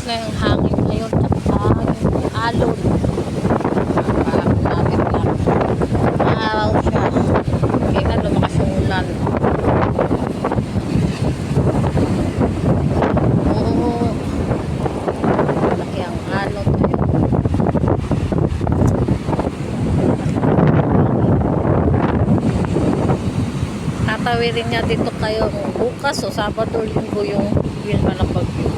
na yung hangin ngayon, tsaka yung alon. Parang natin lang. Maaraw siya. Kaya nga lumakas yung ulan. Oo. Laki ang alon ngayon. Tatawirin nga dito kayo bukas o Sabado o Linggo yung Vilma ng Bagyo.